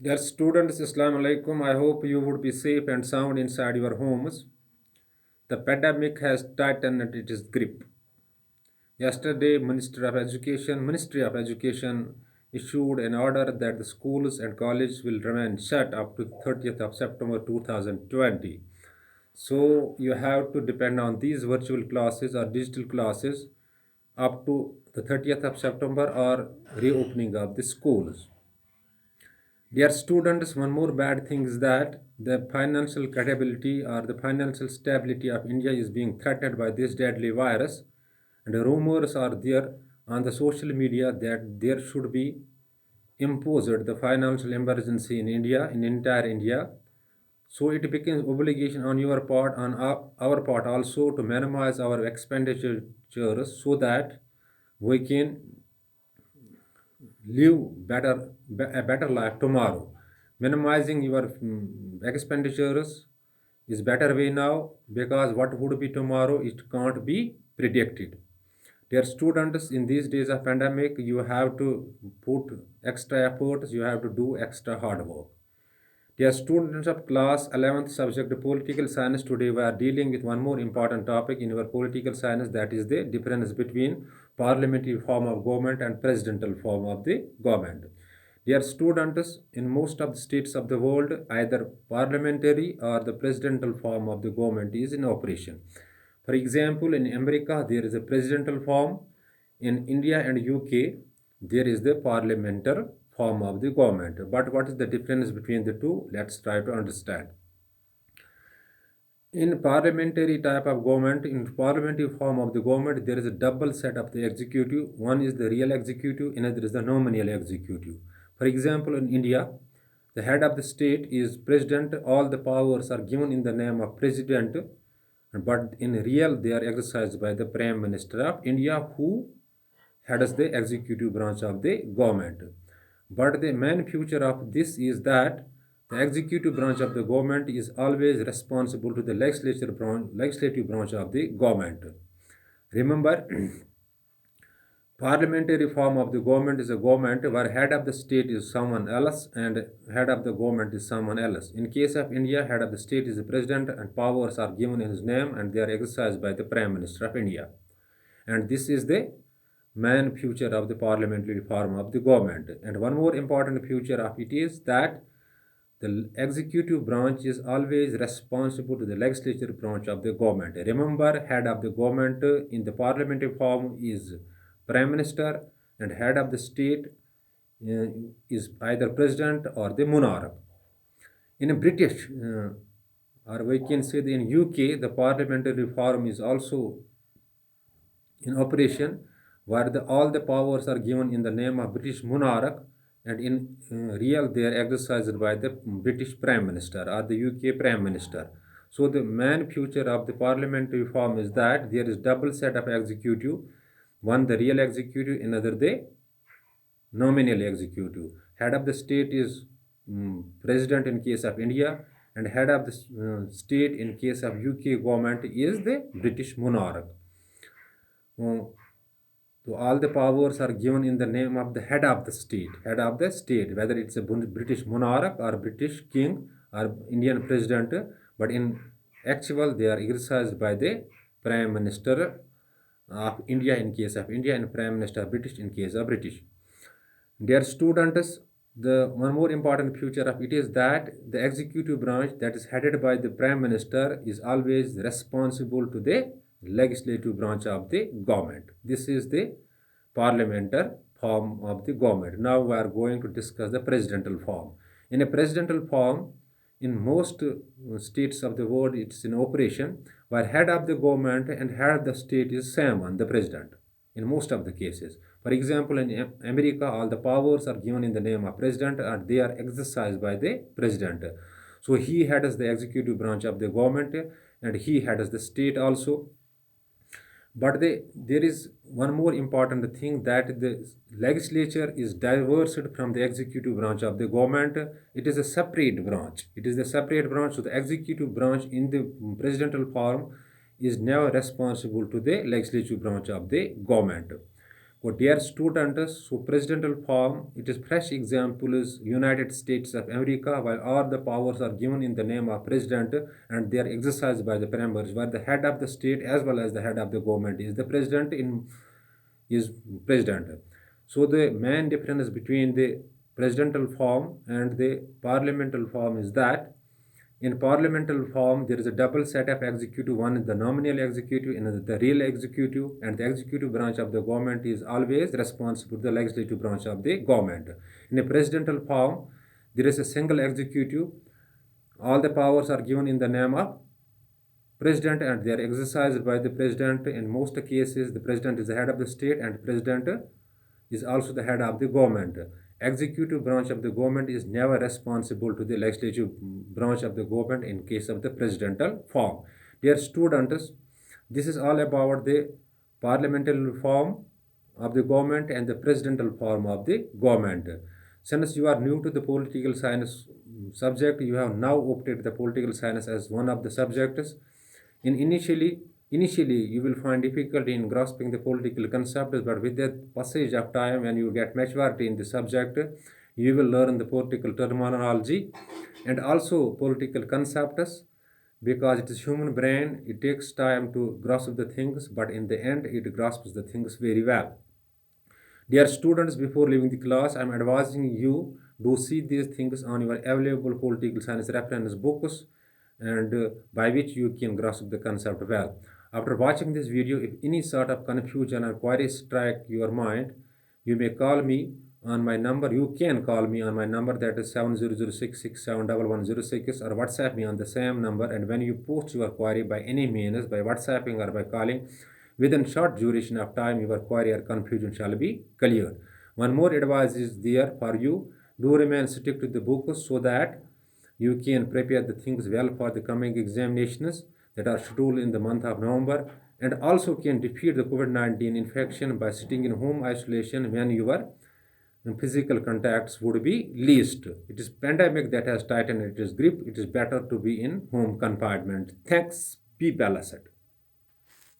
Dear students, Assalamu alaikum. I hope you would be safe and sound inside your homes. The pandemic has tightened its grip. Yesterday, Ministry of Education issued an order that the schools and colleges will remain shut up to 30th of September 2020. So you have to depend on these virtual classes or digital classes up to the 30th of September or reopening of the schools. Dear students, one more bad thing is that the financial credibility or the financial stability of India is being threatened by this deadly virus, and rumors are there on the social media that there should be imposed the financial emergency in India, in entire India. So it becomes obligation on your part, on our part also to minimize our expenditures so that we can live a better life tomorrow. Minimizing your expenditures is better way now, because what would be tomorrow it can't be predicted. Dear students, in these days of pandemic you have to put extra efforts, you have to do extra hard work. Dear students of class 11th subject political science, today we are dealing with one more important topic in our political science, that is the difference between parliamentary form of government and presidential form of the government. Dear students, in most of the states of the world, either parliamentary or the presidential form of the government is in operation. For example, in America, there is a presidential form. In India and UK, there is the parliamentary form of the government. But what is the difference between the two? Let's try to understand. In parliamentary type of government, in parliamentary form of the government, there is a double set of the executive. One is the real executive, another is the nominal executive. For example, in India, the head of the state is president. All the powers are given in the name of president, but in real they are exercised by the prime minister of India, who heads the executive branch of the government. But the main feature of this is that the executive branch of the government is always responsible to the legislative branch of the government. Remember, parliamentary form of the government is a government where head of the state is someone else and head of the government is someone else. In case of India, head of the state is the president and powers are given in his name and they are exercised by the prime minister of India. And this is the main feature of the parliamentary form of the government. And one more important feature of it is that the executive branch is always responsible to the legislative branch of the government. Remember, head of the government in the parliamentary form is prime minister, and head of the state uh, is either president or the monarch. In British, or we can say that in UK, the parliamentary form is also in operation, where all the powers are given in the name of British monarch, and in real they are exercised by the British Prime Minister or the UK Prime Minister. So the main feature of the parliamentary form is that there is double set of executive, one the real executive, another the nominal executive. Head of the state is president in case of India, and head of the state in case of UK government is the British monarch. Uh, so all the powers are given in the name of the head of the state, whether it's a British monarch or British king or Indian president, but in actual they are exercised by the Prime Minister of India in case of India and Prime Minister British in case of British. Dear students, the one more important feature of it is that the executive branch that is headed by the Prime Minister is always responsible to the legislative branch of the government. This is the parliamentary form of the government. Now we are going to discuss the presidential form. In a presidential form, in most states of the world, it's in operation, where head of the government and head of the state is same one, the president, in most of the cases. For example, in America, all the powers are given in the name of president and they are exercised by the president. So he heads the executive branch of the government and he heads the state also. But there is one more important thing, that the legislature is diversed from the executive branch of the government. It is a separate branch. It is the separate branch. So the executive branch in the presidential form is now responsible to the legislative branch of the government. So dear students, so presidential form, it is fresh example is United States of America, while all the powers are given in the name of president and they are exercised by the members, where the head of the state as well as the head of the government is the president in is president. So the main difference between the presidential form and the parliamentary form is that in parliamentary form, there is a double set of executive. One is the nominal executive, another the real executive, and the executive branch of the government is always responsible to the legislative branch of the government. In a presidential form, there is a single executive. All the powers are given in the name of president and they are exercised by the president. In most cases, the president is the head of the state and president is also the head of the government. Executive branch of the government is never responsible to the legislative branch of the government in case of the presidential form. Dear students, this is all about the parliamentary form of the government and the presidential form of the government. Since you are new to the political science subject, you have now opted the political science as one of the subjects. Initially you will find difficulty in grasping the political concepts, but with the passage of time, when you get maturity in the subject, you will learn the political terminology and also political concepts, because it is human brain, it takes time to grasp the things, but in the end it grasps the things very well. Dear students, before leaving the class, I am advising you to see these things on your available political science reference books, and by which you can grasp the concept well. After watching this video, if any sort of confusion or queries strike your mind, you may call me on my number. You can call me on my number, that is 7006671106, or WhatsApp me on the same number. And when you post your query by any means, by WhatsApping or by calling, within short duration of time, your query or confusion shall be cleared. One more advice is there for you. Do remain stick to the book so that you can prepare the things well for the coming examinations that are scheduled in the month of November, and also can defeat the COVID-19 infection by sitting in home isolation when your physical contacts would be least. It is pandemic that has tightened its grip. It is better to be in home confinement. Thanks. Be blessed.